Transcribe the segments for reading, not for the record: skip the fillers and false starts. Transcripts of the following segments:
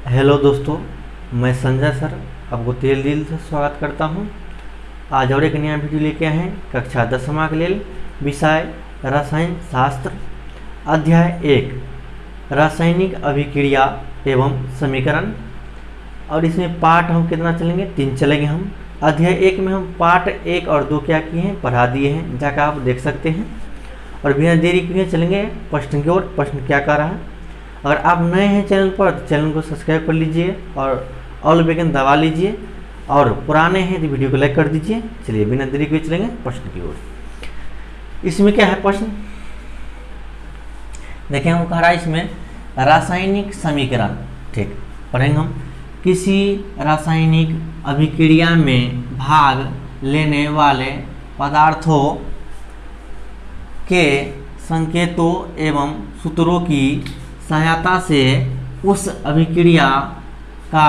Hello दोस्तों, मैं Sanjay sir आपको तेल दिल से स्वागत करता हूं। आज और एक नया वीडियो लेके आए हैं कक्षा 10वीं के लिए। विषय रसायन शास्त्र, अध्याय 1 रासायनिक अभिक्रिया एवं समीकरण। और इसमें पार्ट हम कितना चलेंगे? 3 चलेंगे हम। अध्याय 1 में हम पार्ट 1 और 2 क्या किए हैं, पढ़ा दिए हैं, जाकर आप देख सकते हैं। और बिना देरी किए चलेंगे प्रश्न की ओर। प्रश्न क्या कह रहा है? अगर आप नए हैं चैनल पर तो चैनल को सब्सक्राइब कर लीजिए और ऑल बेकन दबा लीजिए, और पुराने हैं तो वीडियो को लाइक कर दीजिए। चलिए बिना देरी के चलेंगे प्रश्न की ओर। इसमें क्या है प्रश्न? देखें, हम कह रहा है इसमें रासायनिक समीकरण। ठीक, पढ़ेंगे हम। किसी रासायनिक अभिक्रिया में भाग लेने वाले पदार्थों के संकेतों एवं सूत्रों की सहायता से उस अभिक्रिया का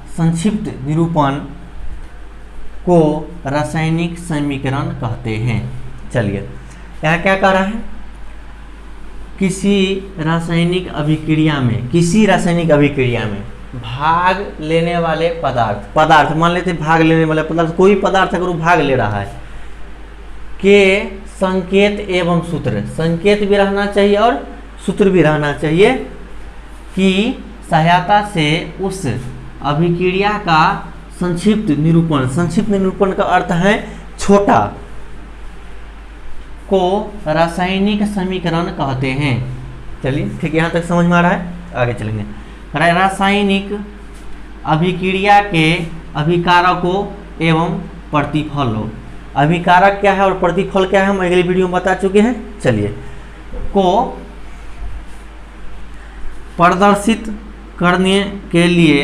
संक्षिप्त निरूपण को रासायनिक समीकरण कहते हैं। चलिए, यहाँ क्या कह रहा है? किसी रासायनिक अभिक्रिया में भाग लेने वाले पदार्थ मान लेते भाग लेने वाले पदार्थ, कोई पदार्थ अगर वो भाग ले रहा है, के संकेत एवं सूत्र, संकेत भी रहना चाहिए और सूत्र भी रहना चाहिए, कि सहायता से उस अभिक्रिया का संक्षिप्त निरूपण का अर्थ है छोटा, को रासायनिक समीकरण कहते हैं। चलिए ठीक, यहाँ तक समझ में आ रहा है, आगे चलेंगे। रासायनिक अभिक्रिया के अभिकारकों एवं प्रतिफलों, अभिकारक क्या है और प्रतिफल क्या है हम अगली वीडियो में बता चुके हैं। चलिए, को प्रदर्शित करने के लिए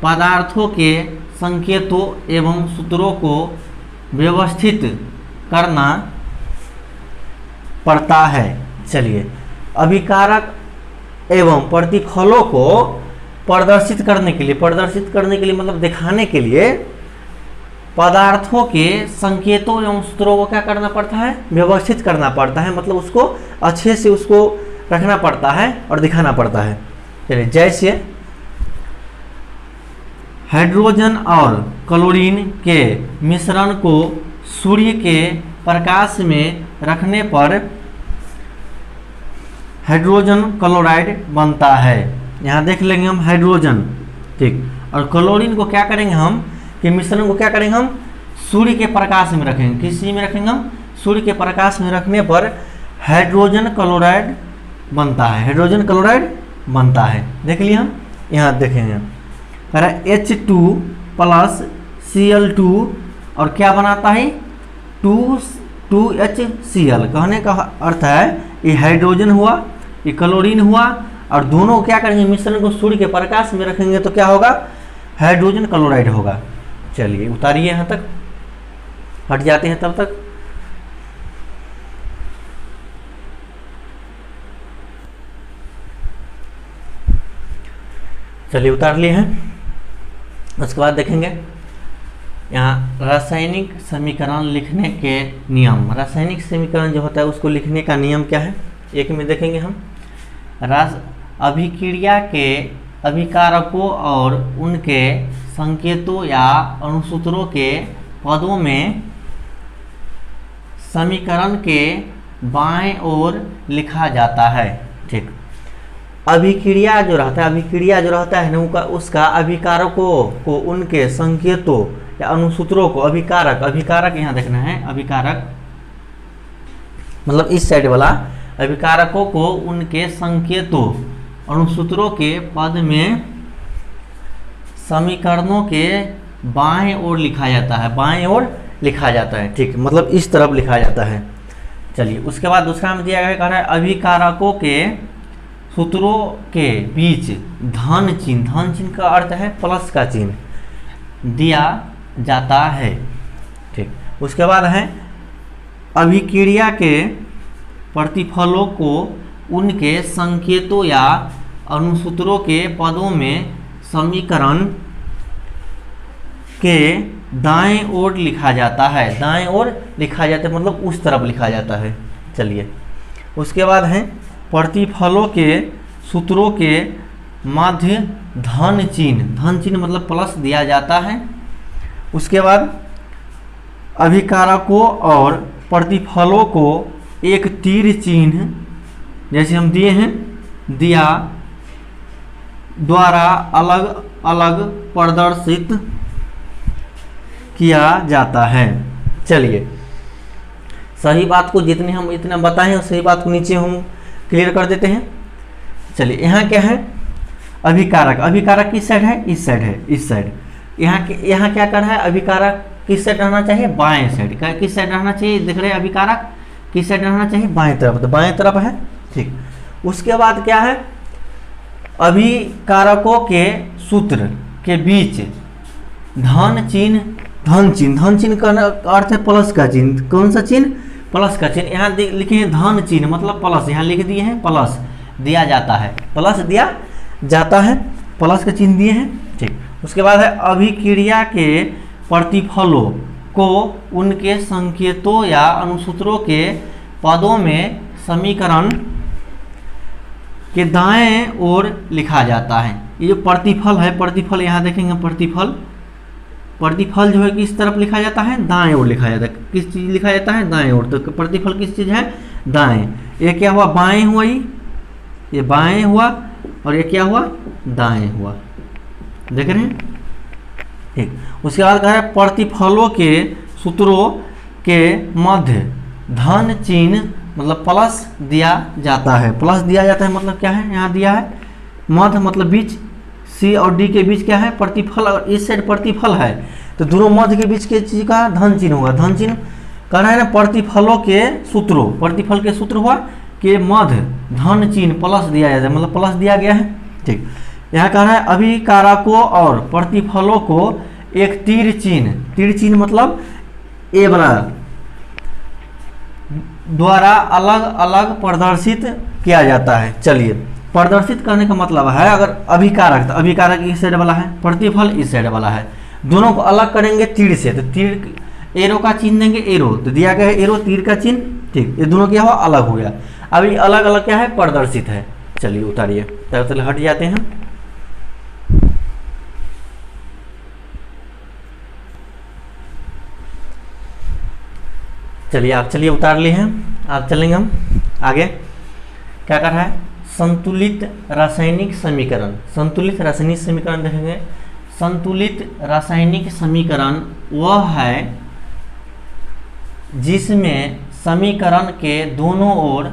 पदार्थों के संकेतों एवं सूत्रों को व्यवस्थित करना पड़ता है। चलिए, अभिकारक एवं प्रतिफलों को प्रदर्शित करने के लिए मतलब दिखाने के लिए पदार्थों के संकेतों एवं सूत्रों को क्या करना पड़ता है? व्यवस्थित करना पड़ता है, मतलब उसको अच्छे से उसको रखना पड़ता है और दिखाना पड़ता है। चलिए, जैसे हाइड्रोजन और क्लोरीन के मिश्रण को सूर्य के प्रकाश में रखने पर हाइड्रोजन क्लोराइड बनता है। यहाँ देख लेंगे हम हाइड्रोजन, ठीक, और क्लोरीन को क्या करेंगे हम, कि मिश्रण को क्या करेंगे हम? सूर्य के प्रकाश में रखेंगे। किसी में रखेंगे हम? सूर्य के प्रकाश में रखने पर हाइड्रोजन क्लोराइड बनता है। देख लिया हम, यहाँ देखेंगे H2 प्लस Cl2 और क्या बनाता है? 2HCl। कहने का अर्थ है ये हाइड्रोजन हुआ, ये क्लोरीन हुआ, और दोनों क्या करेंगे? मिश्रण को सूर्य के प्रकाश में रखेंगे तो क्या होगा? हाइड्रोजन क्लोराइड होगा। चलिए उतारिए, यहाँ तक हट जाते हैं तब तक। चलिए उतार लिए हैं। उसके बाद देखेंगे यहाँ रासायनिक समीकरण लिखने के नियम। रासायनिक समीकरण जो होता है उसको लिखने का नियम क्या है, एक में देखेंगे हम। अभिक्रिया के अभिकारकों और उनके संकेतों या अणुसूत्रों के पदों में समीकरण के बाएं ओर लिखा जाता है। ठीक, अभिक्रिया जो रहता है ना, उसका अभिकारकों को, उनके संकेतों या अणुसूत्रों को, अभिकारक यहाँ देखना है, अभिकारक मतलब इस साइड वाला, अभिकारकों को उनके संकेतों अणुसूत्रों के पद में समीकरणों के बाएं ओर लिखा जाता है। ठीक, मतलब इस तरफ लिखा जाता है। चलिए, उसके बाद दूसरा में दिया गया, कह रहा है अभिकारकों के सूत्रों के बीच धन चिन्ह का अर्थ है प्लस का चिन्ह दिया जाता है। ठीक, उसके बाद है अभिक्रिया के प्रतिफलों को उनके संकेतों या अणुसूत्रों के पदों में समीकरण के दाएं ओर लिखा जाता है। मतलब उस तरफ लिखा जाता है। चलिए, उसके बाद है प्रतिफलों के सूत्रों के मध्य धन चिन्ह मतलब प्लस दिया जाता है। उसके बाद अभिकारकों और प्रतिफलों को एक तीर चिन्ह जैसे हम दिए हैं दिया द्वारा अलग अलग प्रदर्शित किया जाता है। चलिए सही बात को जितने हम इतना बताएं सही बात को नीचे हम क्लियर कर देते हैं। चलिए यहाँ क्या है अभिकारक किस साइड है इस साइड है इस साइड। यहाँ क्या कर रहा है अभिकारक किस साइड रहना चाहिए बाएं साइड का किस साइड रहना चाहिए देख रहे हैं अभिकारक किस साइड रहना चाहिए बाएं तरफ तो बाएं तरफ है ठीक। उसके बाद क्या है अभिकारकों के सूत्र के बीच धन चिन्ह का अर्थ है प्लस का चिन्ह। कौन सा चिन्ह प्लस का चिन्ह। यहाँ लिखे हैं धन चिन्ह मतलब प्लस यहाँ लिख दिए हैं प्लस दिया जाता है प्लस दिया जाता है प्लस का चिन्ह दिए हैं ठीक। उसके बाद है अभिक्रिया के प्रतिफलों को उनके संकेतों या अनुसूत्रों के पदों में समीकरण के दाएं ओर लिखा जाता है। ये जो प्रतिफल है प्रतिफल यहाँ देखेंगे प्रतिफल जो है किस तरफ लिखा जाता है दाएं ओर लिखा जाता है। किस चीज़ लिखा जाता है दाएं ओर। तो प्रतिफल किस चीज़ है दाएं। ये क्या हुआ बाएं हुआ ये बाएं हुआ और ये क्या हुआ दाएं हुआ देख रहे हैं ठीक। उसके बाद कहा है प्रतिफलों के सूत्रों के मध्य धन चिन्ह मतलब प्लस दिया जाता है मतलब क्या है यहाँ दिया है मध्य मतलब बीच सी और डी के बीच क्या है प्रतिफल और इस साइड प्रतिफल है तो दोनों मध्य के बीच के चीज का धन चिन्ह होगा। धन चिन्ह कह रहा है ना प्रतिफलों के सूत्रों प्रतिफल के सूत्र हुआ कि मध्य धन चिन्ह प्लस दिया जाता है मतलब प्लस दिया गया है ठीक। यहाँ कह रहा है अभिकारकों और प्रतिफलों को एक तीर चिन्ह मतलब ए वाला द्वारा अलग अलग प्रदर्शित किया जाता है। चलिए प्रदर्शित करने का मतलब है अगर अभिकारक तो अभिकारक इस साइड वाला है प्रतिफल इस साइड वाला है दोनों को अलग करेंगे तीर से तो तीर एरो का चिन्ह देंगे एरो तो दिया गया है एरो तीर का चिन्ह ठीक। ये दोनों क्या हुआ अलग हो गया। अब ये अलग अलग क्या है प्रदर्शित है। चलिए उतारिए चलिए हट जाते हैं। चलिए उतार लिए हैं। अब चलेंगे हम आगे क्या कर रहा है संतुलित रासायनिक समीकरण देखेंगे। संतुलित रासायनिक समीकरण वह है जिसमें समीकरण के दोनों ओर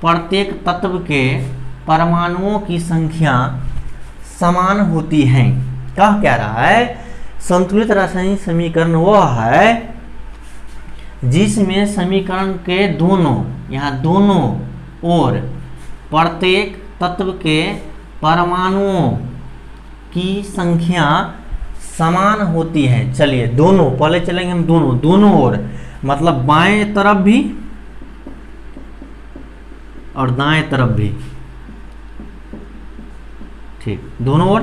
प्रत्येक तत्व के परमाणुओं की संख्या समान होती है। क्या रहा है संतुलित रासायनिक समीकरण वह है जिसमें समीकरण के दोनों ओर प्रत्येक तत्व के परमाणुओं की संख्या समान होती है। चलिए दोनों पहले चलेंगे हम दोनों ओर मतलब बाएं तरफ भी और दाएं तरफ भी ठीक। दोनों ओर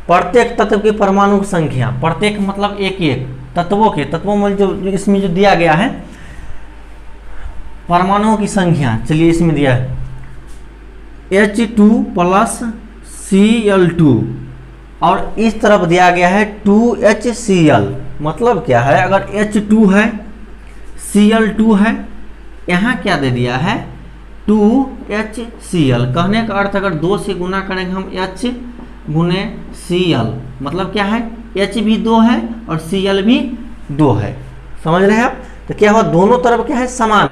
प्रत्येक तत्व के परमाणु की संख्या प्रत्येक मतलब एक तत्वों में जो इसमें जो दिया गया है परमाणुओं की संख्या। चलिए इसमें दिया है H2 प्लस Cl2 और इस तरफ दिया गया है 2HCl मतलब क्या है अगर H2 है Cl2 है यहाँ क्या दे दिया है 2HCl। कहने का अर्थ अगर 2 से गुना करेंगे हम H गुने Cl मतलब क्या है H भी 2 है और Cl भी 2 है। समझ रहे हैं आप। तो क्या हुआ दोनों तरफ क्या है समान।